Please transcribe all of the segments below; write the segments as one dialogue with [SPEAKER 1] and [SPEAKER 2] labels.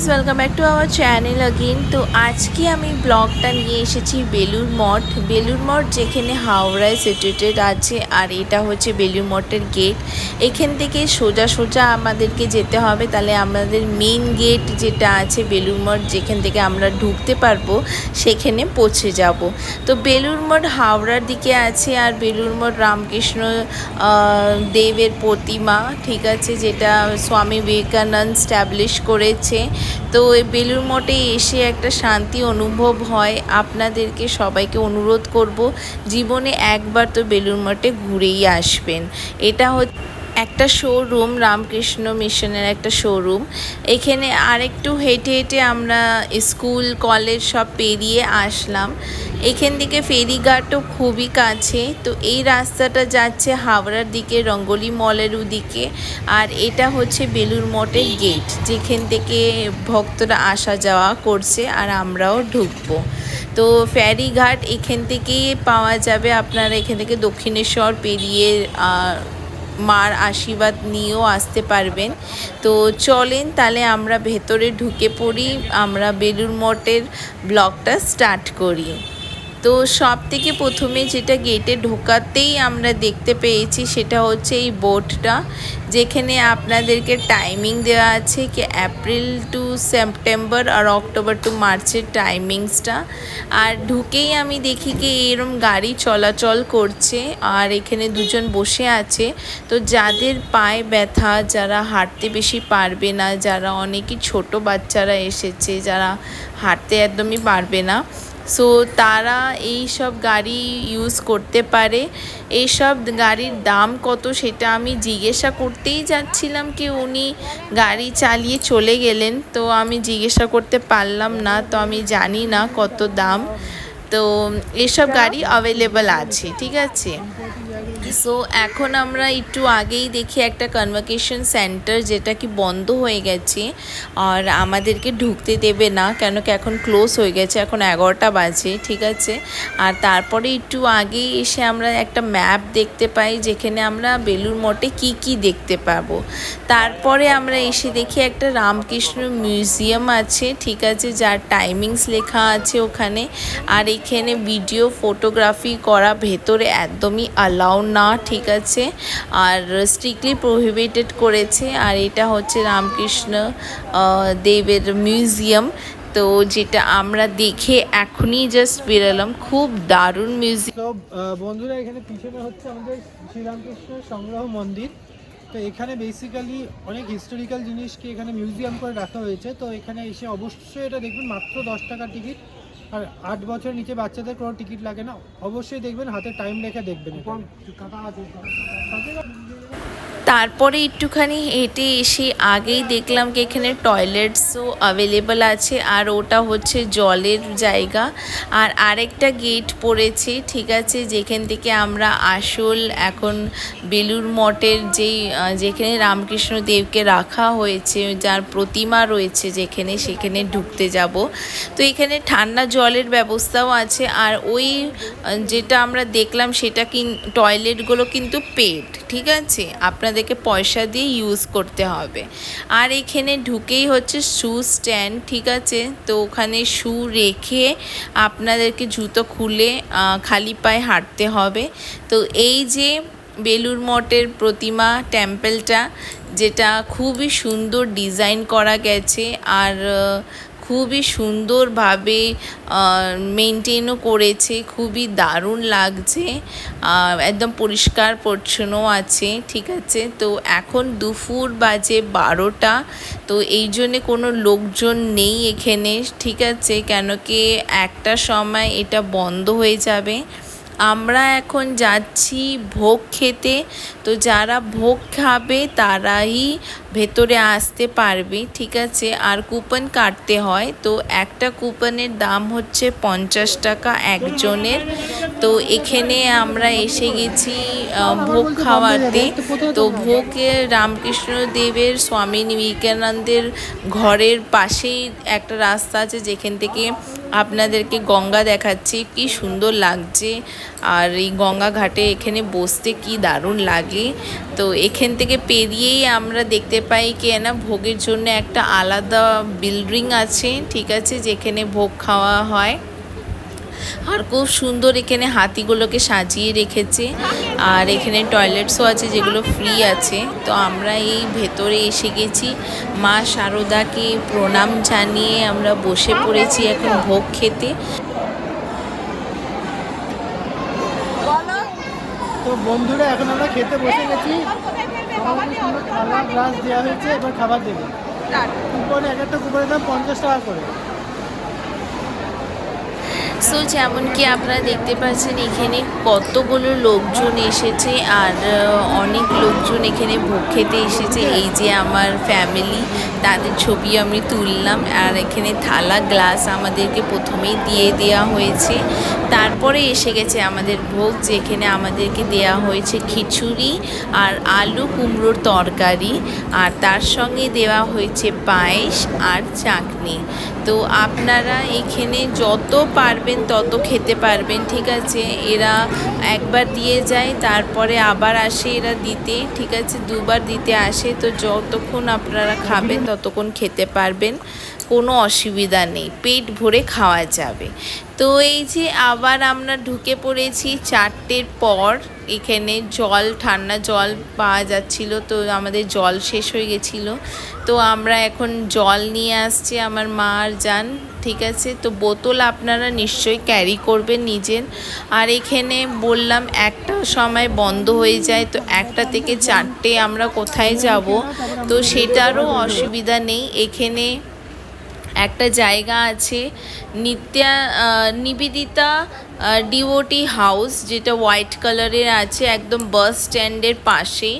[SPEAKER 1] Guys, welcome back to our channel again. তো আজকে আমি ব্লগটা নিয়ে এসেছি বেলুড় মঠ। বেলুড় মঠ যেখানে হাওড়ায় সিচুয়েটেড আছে, আর এটা হচ্ছে বেলুড় মঠের গেট। এখান থেকে সোজা সোজা আমাদেরকে যেতে হবে, তাহলে আমাদের মেইন গেট যেটা আছে বেলুড় মঠ, যেখান থেকে আমরা ঢুকতে পারবো, সেখানে পৌঁছে যাব। তো বেলুড় মঠ হাওড়ার দিকে আছে, আর বেলুড় মঠ রামকৃষ্ণ দেবের প্রতিমা, ঠিক আছে, যেটা স্বামী বিবেকানন্দ স্ট্যাবলিশ করেছে। তো এই বেলুড় মঠে এসে একটা শান্তি অনুভব হয়। আপনাদেরকে সবাইকে অনুরোধ করব, জীবনে একবার তো বেলুড় মঠে ঘুরেই আসবেন। এটা হচ্ছে একটা শোরুম, রামকৃষ্ণ মিশনের একটা শোরুম। এখানে আরেকটু হেঁটে হেঁটে আমরা স্কুল কলেজ সব পেরিয়ে আসলাম। এখান থেকে ফেরিঘাটও খুবই কাছে। তো এই রাস্তাটা যাচ্ছে হাওড়ার দিকে, রঙ্গোলি মলের ওদিকে। আর এটা হচ্ছে বেলুড় মঠের গেট, যেখান থেকে ভক্তরা আসা যাওয়া করছে, আর আমরাও ঢুকবো। তো ফেরিঘাট এখান থেকেই পাওয়া যাবে। আপনারা এখান থেকে দক্ষিণেশ্বর পেরিয়ে মার আশীর্বাদ নিয়েও আসতে পারবেন। তো চলেন তাহলে আমরা ভেতরে ঢুকে পড়ি, আমরা বেলুড় মঠের ব্লগটা স্টার্ট করি। তো সব থেকে প্রথমে যেটা গেটে ঢোকাতেই আমরা দেখতে পেয়েছি, সেটা হচ্ছে এই বোর্ডটা, যেখানে আপনাদেরকে টাইমিং দেওয়া আছে কি এপ্রিল টু সেপ্টেম্বর আর অক্টোবর টু মার্চের টাইমিংসটা। আর ঢুকেই আমি দেখি কি এরম গাড়ি চলাচল করছে, আর এখানে দুজন বসে আছে। তো যাদের পায়ে ব্যথা, যারা হাঁটতে বেশি পারবে না, যারা অনেকই ছোট বাচ্চারা এসেছে, যারা হাঁটতে একদমই পারবে না, সো তারা এই সব গাড়ি ইউজ করতে পারে। এই সব গাড়ির দাম কত সেটা আমি জিজ্ঞাসা করতেই যাচ্ছিলাম, কি উনি গাড়ি চালিয়ে চলে গেলেন, তো আমি জিজ্ঞাসা করতে পারলাম না। তো আমি জানি না কত দাম। তো এসব গাড়ি অ্যাভেলেবল আছে, ঠিক আছে। সো এখন আমরা একটু আগেই দেখি একটা কনভোকেশন সেন্টার, যেটা কি বন্ধ হয়ে গেছে, আর আমাদেরকে ঢুকতে দেবে না, কেন কি এখন ক্লোজ হয়ে গেছে, এখন 11টা বাজে, ঠিক আছে। আর তারপরে একটু আগেই এসে আমরা একটা ম্যাপ দেখতে পাই, যেখানে আমরা বেলুড় মঠে কি দেখতে পাবো। তারপরে আমরা এসে দেখি একটা রামকৃষ্ণ মিউজিয়াম আছে, ঠিক আছে, যার টাইমিংস লেখা আছে ওখানে। আর এখানে ভিডিও ফটোগ্রাফি করা ভেতরে একদমই অ্যালাউ না, ঠিক আছে, আর স্ট্রিক্টলি প্রহিবিটেড করেছে। আর এটা হচ্ছে রামকৃষ্ণ দেবের মিউজিয়াম, তো যেটা আমরা দেখে এখনই জাস্ট বেরোলাম। খুব দারুণ মিউজিয়াম।
[SPEAKER 2] তো বন্ধুরা, এখানে পিছনে হচ্ছে আমাদের শ্রীরামকৃষ্ণ সংগ্রহ মন্দির। তো এখানে বেসিক্যালি অনেক হিস্টোরিক্যাল জিনিসকে এখানে মিউজিয়াম করে রাখা হয়েছে। তো এখানে এসে অবশ্যই এটা দেখবেন, মাত্র 10 টাকা টিকিট, আর 8 বছর নিচে বাচ্চাদের কোনো টিকিট লাগে না। অবশ্যই দেখবেন, হাতে টাইম রেখে দেখবেন।
[SPEAKER 1] তারপরে একটুখানি হেঁটে এসে আগেই দেখলাম কি এখানে টয়লেটসও অ্যাভেলেবল আছে, আর ওটা হচ্ছে জলের জায়গা। আর আরেকটা গেট পড়েছে, ঠিক আছে, যেখান থেকে আমরা আসল এখন বেলুড় মঠের যেখানে রামকৃষ্ণ দেবকে রাখা হয়েছে, যার প্রতিমা রয়েছে যেখানে, সেখানে ঢুকতে যাব। তো এখানে ঠান্ডা জলের ব্যবস্থাও আছে। আর ওই যেটা আমরা দেখলাম সেটা টয়লেটগুলো কিন্তু পেড, ঠিক আছে, আপনাদেরকে পয়সা দিয়ে ইউজ করতে হবে। আর এখানে ঢুকেই হচ্ছে শু স্ট্যান্ড, ঠিক আছে। তো ওখানে শু রেখে আপনাদেরকে জুতো খুলে খালি পায়ে হাঁটতে হবে। তো এই যে বেলুড় মঠের প্রতিমা টেম্পলটা, যেটা খুবই সুন্দর ডিজাইন করা গেছে, আর খুবই সুন্দরভাবে মেনটেনও করেছে, খুবই দারুণ লাগছে, একদম পরিষ্কার পরিচ্ছন্ন আছে, ঠিক আছে। তো এখন দুপুর বাজে 12টা, তো এই জন্যে কোনো লোকজন নেই এখানে, ঠিক আছে, কেন কি একটা সময় এটা বন্ধ হয়ে যাবে। আমরা এখন যাচ্ছি ভোগ খেতে। তো যারা ভোগ খাবে তারাই ভেতরে আসতে পারবে, ঠিক আছে। আর কুপন কাটতে হয়, তো একটা কুপনের দাম হচ্ছে 50 টাকা একজনের। তো এখানে আমরা এসে গেছি ভোগ খাওয়াতে। তো ভোগে রামকৃষ্ণ দেবের স্বামী বিবেকানন্দের ঘরের পাশেই একটা রাস্তা আছে, যেখান থেকে আপনাদেরকে গঙ্গা দেখাচ্ছি, কি সুন্দর লাগছে। আর এই গঙ্গা ঘাটে এখানে বসতে কি দারুণ লাগে। তো এখান থেকে পেরিয়েই আমরা দেখতে পাই কি না ভোগের জন্য একটা আলাদা বিল্ডিং আছে, ঠিক আছে, যেখানে ভোগ খাওয়া হয়। আর খুব সুন্দর এখানে হাতিগুলোকে সাজিয়ে রেখেছে। আর এখানে টয়লেটসও আছে যেগুলো ফ্রি আছে। তো আমরা এই ভেতরে এসে গেছি, মা শারদাকে প্রণাম জানিয়ে আমরা বসে পড়েছি এখন ভোগ খেতে।
[SPEAKER 2] তো বন্ধুরা এখন আমরা খেতে বসে গেছি। আমাদের সুন্দর থালা গ্লাস দেওয়া হয়েছে, এবার খাবার দেবে। কুপন, এক একটা কুপনের দাম 50 টাকা করে।
[SPEAKER 1] সো যেমন কি আপনারা দেখতে পাচ্ছেন এখানে কতগুলো লোকজন এসেছে। আর অনেক লোকজন এখানে ভোগ খেতে এসেছে। এই যে আমার ফ্যামিলি, তাদের ছবি আমি তুললাম। আর এখানে থালা গ্লাস আমাদেরকে প্রথমেই দিয়ে দেওয়া হয়েছে। তারপরে এসে গেছে আমাদের ভোগ, যেখানে আমাদেরকে দেওয়া হয়েছে খিচুড়ি আর আলু কুমড়োর তরকারি। আর তার সঙ্গে দেওয়া হয়েছে পায়েস আর চাটনি। তো আপনারা এখানে যত পারবেন তত খেতে পারবেন, ঠিক আছে। এরা একবার দিয়ে যায়, তারপরে আবার আসে এরা দিতে, ঠিক আছে, দুবার দিতে আসে। তো যতক্ষণ আপনারা খাবেন ততক্ষণ খেতে পারবেন, কোনো অসুবিধা নেই, পেট ভরে খাওয়া যাবে। তো এই যে আবার আমরা ঢুকে পড়েছি 4টের পর। এখানে জল, ঠান্ডা জল পাওয়া যাচ্ছিল, তো আমাদের জল শেষ হয়ে গেছিলো। তো আমরা এখন জল নিয়ে আসছি আমার মা আর জান, ঠিক আছে। তো বোতল আপনারা নিশ্চয়ই ক্যারি করবেন নিজের। আর এখানে বললাম একটা সময় বন্ধ হয়ে যায়, তো 1টা থেকে 4টে আমরা কোথায় যাব, তো সেটারও অসুবিধা নেই। এখানে একটা জায়গা আছে নিবেদিতা ডিওটি হাউস, যেটা হোয়াইট কালারের আছে একদম বাস স্ট্যান্ডের পাশে।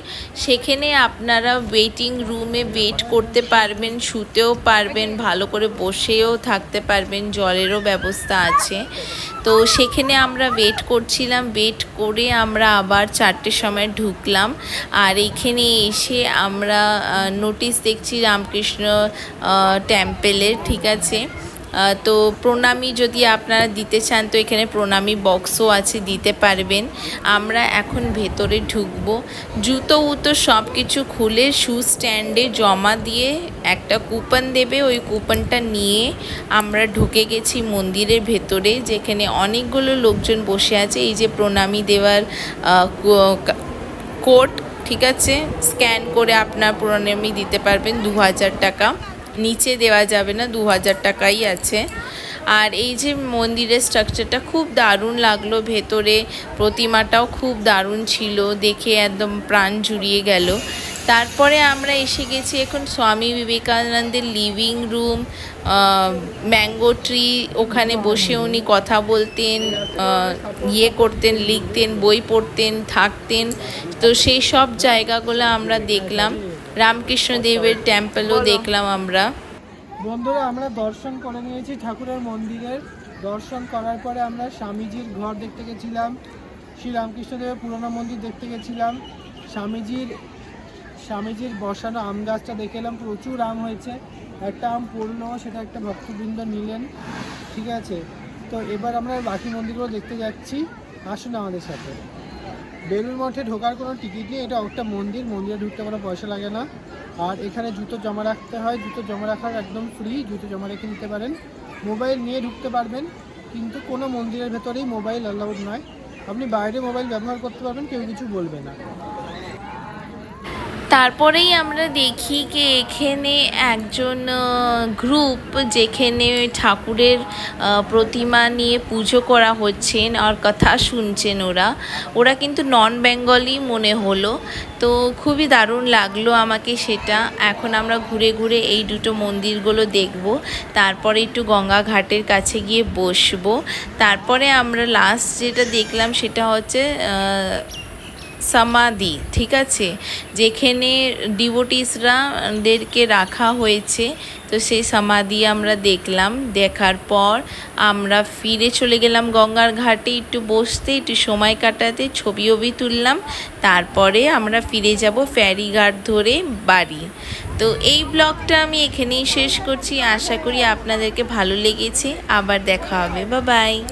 [SPEAKER 1] সেখানে আপনারা ওয়েটিং রুমে ওয়েট করতে পারবেন, শুতেও পারবেন, ভালো করে বসেও থাকতে পারবেন, জলেরও ব্যবস্থা আছে। তো সেখানে আমরা ওয়েট করছিলাম, ওয়েট করে আমরা আবার 4টের সময় ঢুকলাম। আর এখানে এসে আমরা নোটিশ দেখছি রামকৃষ্ণ টেম্পেলের, ঠিক আছে। তো প্রণামী যদি আপনারা দিতে চান তো এখানে প্রণামী বক্সও আছে, দিতে পারবেন। আমরা এখন ভেতরে ঢুকবো। জুতো উতো সব কিছু খুলে শু স্ট্যান্ডে জমা দিয়ে একটা কুপন দেবে, ওই কুপনটা নিয়ে আমরা ঢুকে গেছি মন্দিরের ভেতরে, যেখানে অনেকগুলো লোকজন বসে আছে। এই যে প্রণামী দেওয়ার কোড, ঠিক আছে, স্ক্যান করে আপনার প্রণামী দিতে পারবেন। 2000 টাকা, নিচে দেওয়া যাবে না, 2000 টাকাই আছে। আর এই যে মন্দিরের স্ট্রাকচারটা খুব দারুণ লাগলো, ভেতরে প্রতিমাটাও খুব দারুণ ছিল, দেখে একদম প্রাণ জুড়িয়ে গেল। তারপরে আমরা এসে গেছি এখন স্বামী বিবেকানন্দের লিভিং রুম, ম্যাঙ্গো ট্রি, ওখানে বসে উনি কথা বলতেন, ইয়ে করতেন, লিখতেন, বই পড়তেন, থাকতেন। তো সেই সব জায়গাগুলো আমরা দেখলাম। রামকৃষ্ণদেবের টেম্পলও দেখলাম আমরা।
[SPEAKER 2] বন্ধুরা আমরা দর্শন করে নিয়েছি ঠাকুরের মন্দিরের। দর্শন করার পরে আমরা স্বামীজির ঘর দেখতে গেছিলাম, শ্রী রামকৃষ্ণদেবের পুরনো মন্দির দেখতে গেছিলাম, স্বামীজির বসানো আম গাছটা দেখে এলাম, প্রচুর আম হয়েছে। একটা আম পড়লো, সেটা একটা ভক্তবৃন্দ নিলেন, ঠিক আছে। তো এবার আমরা বাকি মন্দিরগুলো দেখতে যাচ্ছি, আসুন আমাদের সাথে। বেলুড় মঠে ঢোকার কোনো টিকিট নেই, এটা একটা মন্দির, মন্দিরে ঢুকতে কোনো পয়সা লাগে না। আর এখানে জুতো জমা রাখতে হয়, জুতো জমা রাখার একদম ফ্রি, জুতো জমা রেখে নিতে পারেন। মোবাইল নিয়ে ঢুকতে পারবেন, কিন্তু কোনো মন্দিরের ভেতরেই মোবাইল অ্যালাউড নয়। আপনি বাইরে মোবাইল ব্যবহার করতে পারবেন, কেউ কিছু বলবে না।
[SPEAKER 1] তারপরেই আমরা দেখি যে এখানে একজন গ্রুপ, যেখানে ঠাকুরের প্রতিমা নিয়ে পুজো করা হচ্ছেন আর কথা শুনছেন। ওরা কিন্তু নন বেঙ্গলি মনে হলো। তো খুবই দারুণ লাগলো আমাকে সেটা। এখন আমরা ঘুরে ঘুরে এই দুটো মন্দিরগুলো দেখব, তারপরে একটু গঙ্গা ঘাটের কাছে গিয়ে বসবো। তারপরে আমরা লাস্ট যেটা দেখলাম সেটা হচ্ছে সমাধি, ঠিক আছে, যেখানে ডিভোটিসরাদেরকে রাখা হয়েছে। তো সেই সমাধি আমরা দেখলাম, দেখার পর আমরা ফিরে চলে গেলাম গঙ্গার ঘাটে একটু বসতে, একটু সময় কাটাতে, ছবিও তুললাম। তারপরে আমরা ফিরে যাব ফেরিঘাট ধরে বাড়ি। তো এই ব্লগটা আমি এখানেই শেষ করছি। আশা করি আপনাদেরকে ভালো লেগেছে। আবার দেখা হবে, বাই বাই।